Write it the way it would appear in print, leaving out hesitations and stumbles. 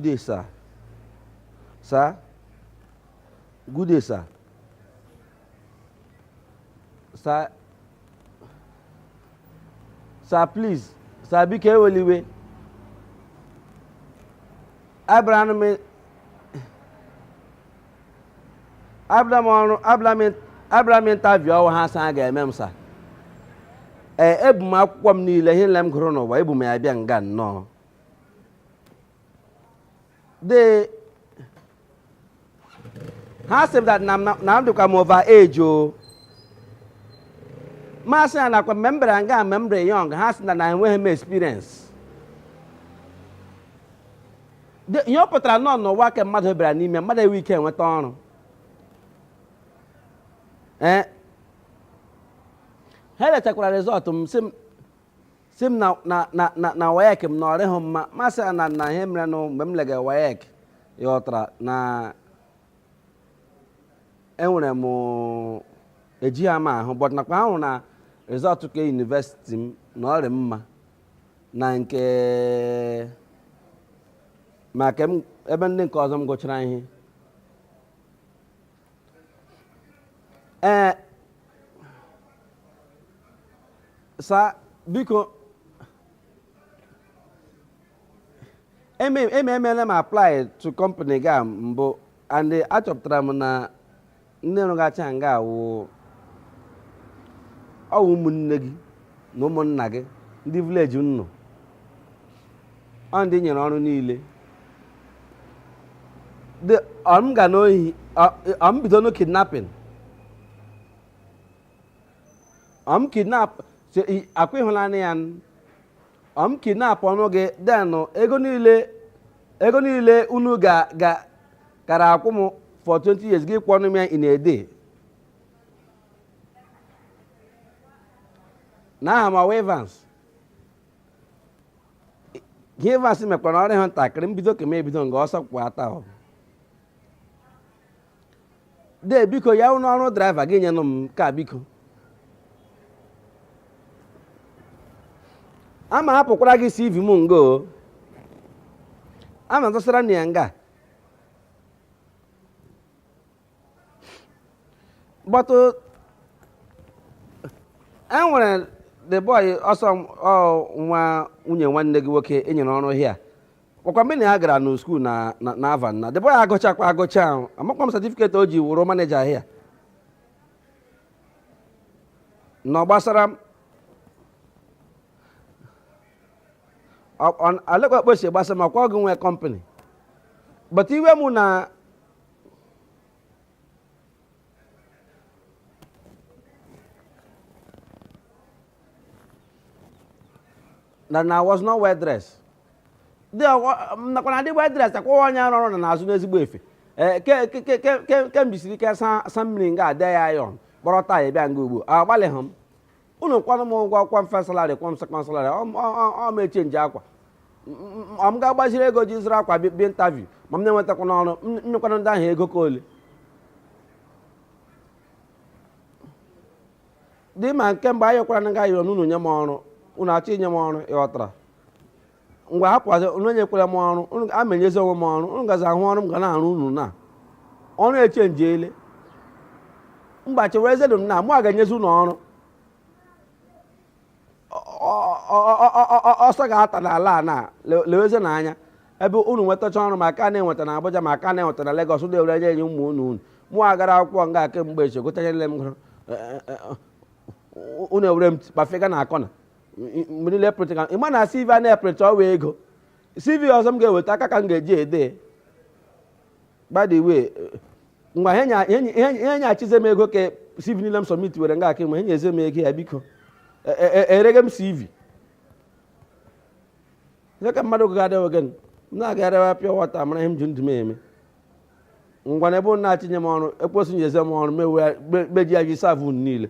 Good day, sir. Sir? Good day, sir. Sir? Sir, please. Sir, be careful, Iwe. Abraham interview our hands and again, sir. Ebu akwụkwọ m niile ihe nle m gụrụ n'ụwa ebu m ya bịa nga nnọọ. Ha sị that na m dịkwa m over age o. Masị ya nakwa membre nga membre young ha sị na enweghị m experience. Ihe ọ pụtara nọ n'ụwa ka mmadụ bịara n'ime mmadụ enwe ike enweta ọrụ. Ha lechakwara resọt m si m na WAEC m na ọrịghị mma masị na ihe mere nụ mgbe m lega WAEC ịghọtara na enwere m eji ha ma ahụ but nakwa ahụ na resọt ke yunivesiti m na ọrị mma na nke maka ebe ndị nke ọzọ m gụchara ihe sa biko emela m apply to company ga mbụ and achọpụtara m na ndị rụgacha nga awụ ọwụ ụmụnne gị na ụmụnna gị ndị village nnụ ọ ndị nyere ọrụ niile m ga n'ohi m bido no kidnapping kidnap akwa ịhụlanị ya kidnap ọnụ gị denụ ego niile unu gara akwụ m for 20 years gị kwụ ọnụ m ya in a day na aha ma Evans ihe Evans mekwara ọrụ ịhụ ntakịrị mbido ka m ebido nga ọsọ kwụ ata ọ de biko ya ụnụ ọrụ draiva gị nyenụ m ka biko ama hapụkwara gị CV m ngo ama dosara na ya nga but enwere the boy ọsọ nwa nwunye nwanne gị nwoke enyere ọrụ hia ọkwa mgbe na ya gara na skuul na Avan na the boy agụchakwa agụcha ahụ amakwa m certificate o ji wụrụ manager hia na gbasara alekwa kposi gbasa ma kwa ọgụ nwe company but iwe mụ na I was not well dressed nakwa na dị well dressed akwa onye ọrụ na n'azụ n'ezigbo efe ke mbisiri ike sa mmiri nga ade ya yon kpọrọ taa ya bịa nga ugbo agbalịghị m unu kwanụ m ụgwọ akwụkwọ mfe salary kwọ m second salary ọ ma echenji akwa m ga-agbaziri ego ji zụrụ akwa bịa interview ma m na-enwetakwa n'ọrụ mmekwana ndị ahụ ego ka ole dị ma nke mgbe anyị kwara na nga yọrọ n'unu nye m ọrụ unu achọ inye m ọrụ ịghọtara ngwa hapụzi unu nyekwara m ọrụ unu amenyezi onwe m ọrụ unu gazi ahụ ọrụ m ga na-arụ unu na ọrụ echenjiele mgbachi were zedu m na mụ a ga-enyezi unu ọrụ ọsọ ga-ata n'ala a na leweze n'anya ebe unu nwetacha ọrụ ma aka na-enweta na Abuja ma aka na-enweta na Lagos ụdị ewere enye ụmụ unu mụ agara akwụkwọ nga kemgbe echi gotanyere m gụrụ unu ewere m kpafega na akọna mgbe niile prịtịka ịma na CV a na-eprịtị ọwa ego CV ọzọ m ga-eweta aka ka m ga-eji ede by the way ngwa ihe nyachize m ego ka CV niile m submit were nga aka mgbe ihe nyeze m ego ya biko erege m CV ihe ka mmadụ ga-adịghị oge m na-agarewa pịa wọta mara ihe m ji ndụ m eme ngwa na ebe na-achịnye m ọrụ ekposi nyeze m ọrụ meji ya ji savụ niile